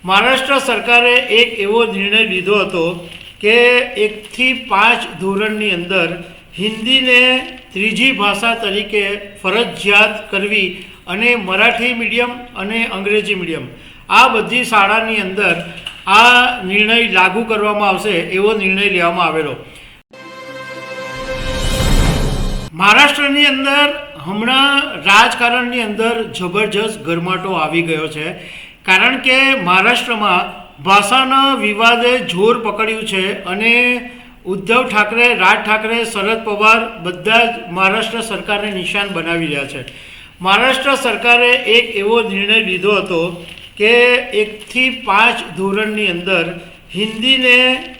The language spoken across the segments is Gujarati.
મહારાષ્ટ્ર સરકારે એક એવો નિર્ણય લીધો હતો કે 1 થી 5 ધોરણની અંદર હિન્દીને ત્રીજી ભાષા તરીકે ફરજિયાત કરવી અને મરાઠી મીડિયમ અને અંગ્રેજી મીડિયમ આ બધી શાળાની અંદર આ નિર્ણય લાગુ કરવામાં આવશે એવો નિર્ણય લેવામાં આવેલો। મહારાષ્ટ્રની અંદર હમણાં રાજકારણની અંદર જબરજસ્ત ગરમાટો આવી ગયો છે, કારણ કે મહારાષ્ટ્રમાં ભાષાના વિવાદે જોર પકડ્યું છે અને ઉદ્ધવ ઠાકરે, રાજ ઠાકરે, શરદ પવાર બધા જ મહારાષ્ટ્ર સરકારને નિશાન બનાવી રહ્યા છે। મહારાષ્ટ્ર સરકારે એક એવો નિર્ણય લીધો હતો કે 1 થી 5 ધોરણની અંદર હિન્દીને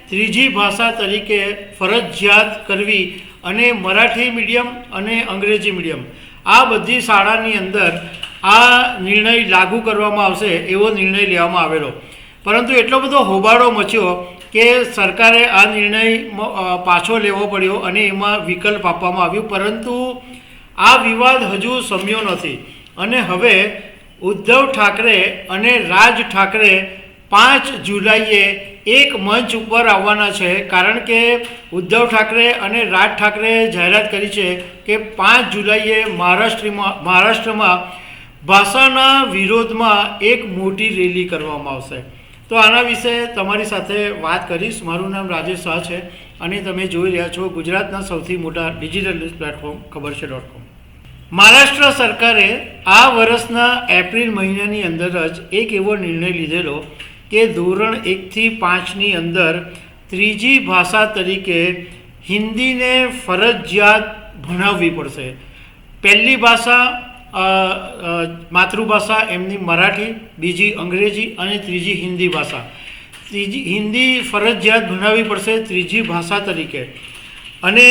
ત્રીજી ભાષા તરીકે ફરજિયાત કરવી અને મરાઠી મીડિયમ અને અંગ્રેજી મીડિયમ આ બધી શાળાની અંદર આ નિર્ણય લાગુ કરવામાં આવશે એવો નિર્ણય લેવામાં આવેલો। પરંતુ એટલો બધો હોબાળો મચ્યો કે સરકારે આ નિર્ણય પાછો લેવો પડ્યો અને એમાં વિકલ્પ આપવામાં આવ્યું, પરંતુ આ વિવાદ હજુ શમ્યો નથી અને હવે ઉદ્ધવ ઠાકરે અને રાજ ઠાકરે 5 જુલાઈએ એક મંચ ઉપર આવવાના છે, કારણ કે ઉદ્ધવ ઠાકરે અને રાજ ઠાકરેએ જાહેરાત કરી છે કે 5 જુલાઈએ મહારાષ્ટ્રમાં ભાષાના વિરોધમાં એક મોટી રેલી કરવામાં આવશે। તો આના વિશે તમારી સાથે વાત કરીશ। મારું નામ રાજેશ શાહ છે અને તમે જોઈ રહ્યા છો ગુજરાતના સૌથી મોટા ડિજિટલ ન્યૂઝ પ્લેટફોર્મ ખબરછે.com। મહારાષ્ટ્ર સરકારે આ વર્ષના એપ્રિલ મહિનાની અંદર જ એક એવો નિર્ણય લીધેલો કે ધોરણ 1 થી 5ની અંદર ત્રીજી ભાષા તરીકે હિન્દીને ફરજિયાત ભણાવવી પડશે। પહેલી ભાષા માતૃભાષા એમની મરાઠી, બીજી અંગ્રેજી અને ત્રીજી હિન્દી ભાષા। ત્રીજી હિન્દી ફરજિયાત ભણાવવી પડશે ત્રીજી ભાષા તરીકે। અને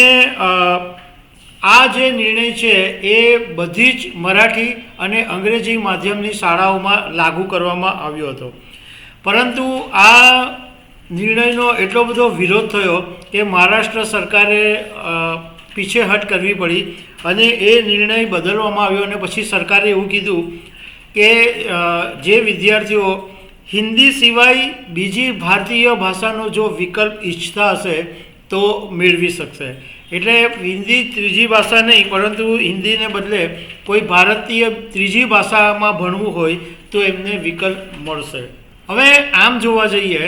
આ જે નિર્ણય છે એ બધી જ મરાઠી અને અંગ્રેજી માધ્યમની શાળાઓમાં લાગુ કરવામાં આવ્યો હતો, પરંતુ આ નિર્ણયનો એટલો બધો વિરોધ થયો કે મહારાષ્ટ્ર સરકારે પીછેહટ કરવી પડી અને એ નિર્ણય બદલવામાં આવ્યો અને પછી સરકારે એવું કીધું કે જે વિદ્યાર્થીઓ હિન્દી સિવાય બીજી ભારતીય ભાષાનો જો વિકલ્પ ઈચ્છતા હશે તો મેળવી શકશે। એટલે હિન્દી ત્રીજી ભાષા નહીં, પરંતુ હિન્દીને બદલે કોઈ ભારતીય ત્રીજી ભાષામાં ભણવું હોય તો એમને વિકલ્પ મળશે। હવે આમ જોવા જઈએ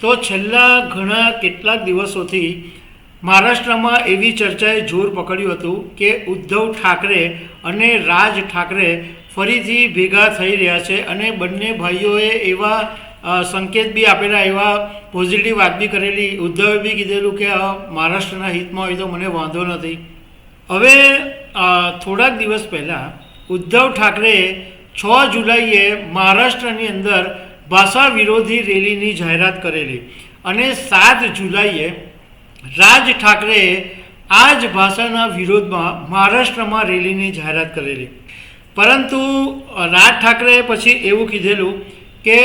તો છેલ્લા ઘણા કેટલાક દિવસોથી મહારાષ્ટ્રમાં એવી ચર્ચાએ જોર પકડ્યું હતું કે ઉદ્ધવ ઠાકરે અને રાજ ઠાકરે ફરીથી ભેગા થઈ રહ્યા છે અને બંને ભાઈઓએ એવા સંકેત બી આપેલા, એવા પોઝિટિવ વાત બી કરેલી। ઉદ્ધવે બી કીધેલું કે મહારાષ્ટ્રના હિતમાં હોય તો મને વાંધો નથી। હવે થોડાક દિવસ પહેલાં ઉદ્ધવ ઠાકરેએ 6 જુલાઈએ મહારાષ્ટ્રની અંદર ભાષા વિરોધી રેલીની જાહેરાત કરેલી અને 7 જુલાઈએ રાજ ઠાકરેએ આ જ ભાષાના વિરોધમાં મહારાષ્ટ્રમાં રેલીની જાહેરાત કરેલી। પરંતુ રાજ ઠાકરેએ પછી એવું કીધેલું કે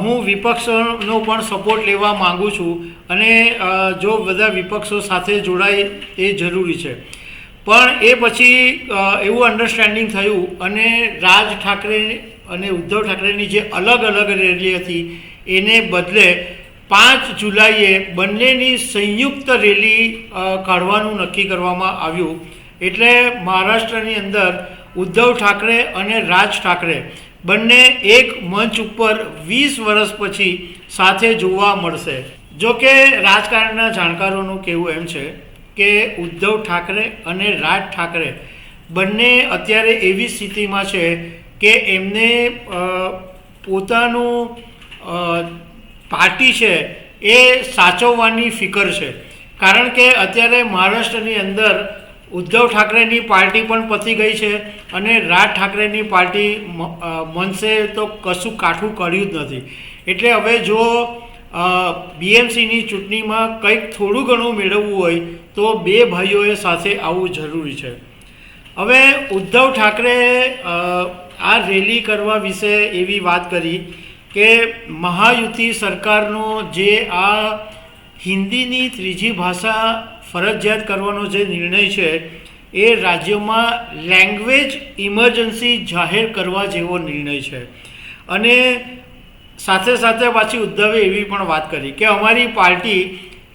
હું વિપક્ષોનો પણ સપોર્ટ લેવા માગું છું અને જો બધા વિપક્ષો સાથે જોડાય એ જરૂરી છે। પણ એ પછી એવું અન્ડરસ્ટેન્ડિંગ થયું અને રાજ ઠાકરે અને ઉદ્ધવ ઠાકરેની જે અલગ અલગ રેલી હતી એને બદલે 5 જુલાઈએ બંનેની સંયુક્ત રેલી કાઢવાનું નક્કી કરવામાં આવ્યું। એટલે મહારાષ્ટ્રની અંદર ઉદ્ધવ ઠાકરે અને રાજ ઠાકરે બંને એક મંચ ઉપર 20 વર્ષ પછી સાથે જોવા મળશે। જો કે રાજકારણના જાણકારોનું કહેવું એમ છે કે ઉદ્ધવ ઠાકરે અને રાજ ઠાકરે બંને અત્યારે એવી સ્થિતિમાં છે કે એમને પોતાનું પાર્ટી છે એ સાચવવાની ફિકર છે, કારણ કે અત્યારે મહારાષ્ટ્રની અંદર ઉદ્ધવ ઠાકરેની પાર્ટી પણ પતી ગઈ છે અને રાજ ઠાકરેની પાર્ટી મનસે તો કશું કાઠું કર્યું જ નથી। એટલે હવે જો બીએમસીની ચૂંટણીમાં કંઈક થોડું ઘણું મેળવવું હોય તો બે ભાઈઓએ સાથે આવવું જરૂરી છે। હવે ઉદ્ધવ ઠાકરેએ આ રેલી કરવા વિશે એવી વાત કરી કે મહાયુતિ સરકારનો જે આ હિન્દીની ત્રીજી ભાષા ફરજિયાત કરવાનો જે નિર્ણય છે એ રાજ્યોમાં લેંગ્વેજ ઇમરજન્સી જાહેર કરવા જેવો નિર્ણય છે અને સાથે સાથે પાછી ઉદ્ધવે એવી પણ વાત કરી કે અમારી પાર્ટી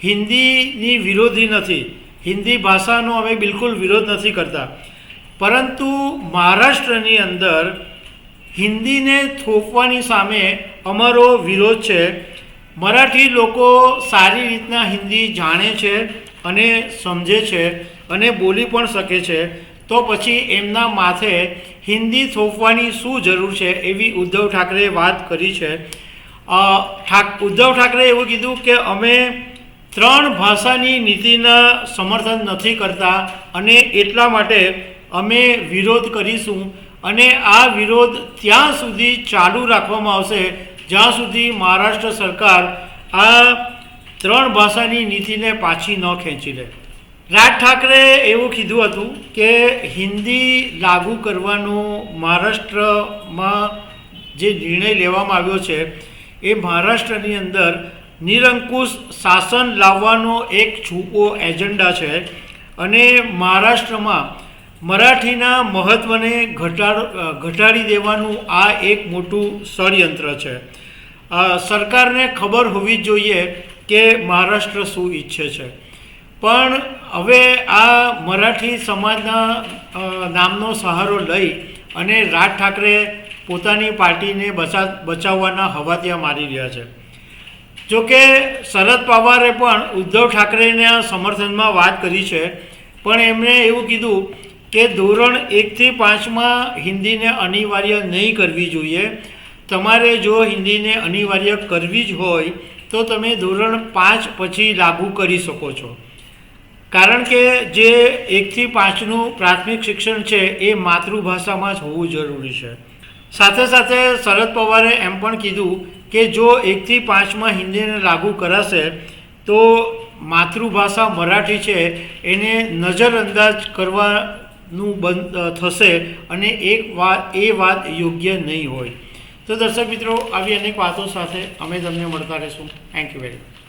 હિન્દીની વિરોધી નથી, હિન્દી ભાષાનો અમે બિલકુલ વિરોધ નથી કરતા, પરંતુ મહારાષ્ટ્રની અંદર હિન્દીને થોપવાની સામે અમારો વિરોધ છે. મરાઠી લોકો સારી રીતના હિન્દી જાણે છે અને સમજે છે અને બોલી પણ શકે છે, તો પછી એમના માથે હિન્દી થોપવાની શું જરૂર છે, એવી ઉદ્ધવ ઠાકરેએ વાત કરી છે. ઉદ્ધવ ઠાકરેએ એવું કીધું કે અમે 3 ભાષાની નીતિના સમર્થન નથી કરતા અને એટલા માટે અમે વિરોધ કરીશું અને આ વિરોધ ત્યાં સુધી ચાલુ રાખવામાં આવશે જ્યાં સુધી મહારાષ્ટ્ર સરકાર આ 3 ભાષાની નીતિને પાછી ન ખેંચી લે. રાજ ઠાકરેએ એવું કીધું હતું કે હિન્દી લાગુ કરવાનો મહારાષ્ટ્રમાં જે નિર્ણય લેવામાં આવ્યો છે એ મહારાષ્ટ્રની અંદર નિરંકુશ શાસન લાવવાનો એક છૂપો એજન્ડા છે અને મહારાષ્ટ્રમાં મરાઠીના મહત્ત્વને ઘટાડી દેવાનું આ એક મોટું ષડયંત્ર છે. સરકારને ખબર હોવી જ જોઈએ કે મહારાષ્ટ્ર શું ઈચ્છે છે, પણ હવે આ મરાઠી સમાજના નામનો સહારો લઈ અને રાજ ઠાકરે પોતાની પાર્ટીને બચાવવાના હવાતિયા મારી રહ્યા છે. જોકે શરદ પવારે પણ ઉદ્ધવ ઠાકરેના સમર્થનમાં વાત કરી છે, પણ એમણે એવું કીધું કે ધોરણ 1 થી 5માં હિન્દીને અનિવાર્ય નહીં કરવી જોઈએ. તમારે જો હિન્દીને અનિવાર્ય કરવી જ હોય તો તમે ધોરણ 5 પછી લાગુ કરી શકો છો, કારણ કે જે 1 થી 5નું પ્રાથમિક શિક્ષણ છે એ માતૃભાષામાં જ હોવું જરૂરી છે. સાથે સાથે શરદ પવારે એમ પણ કીધું કે જો 1 થી 5માં હિન્દીને લાગુ કરાશે તો માતૃભાષા મરાઠી છે એને નજરઅંદાજ કરવાનું બંધ થશે અને એ વાત યોગ્ય નહીં હોય. તો દર્શક મિત્રો, આવી અનેક વાતો સાથે અમે તમને મળતા રહીશું. Thank you very much.